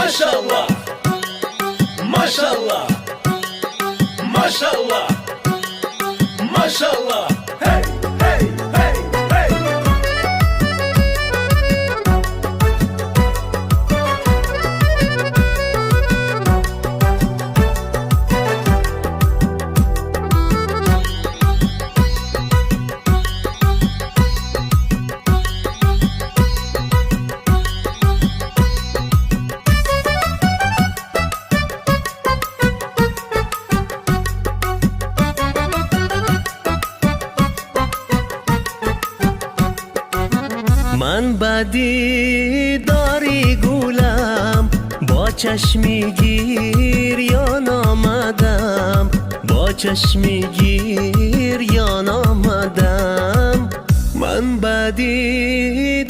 Maşallah, maşallah, maşallah, maşallah. Hey, hey, hey, hey. من بدی داری گولم با چشمی گیر یا نامدم با چشمی گیر یا نامدم من بدی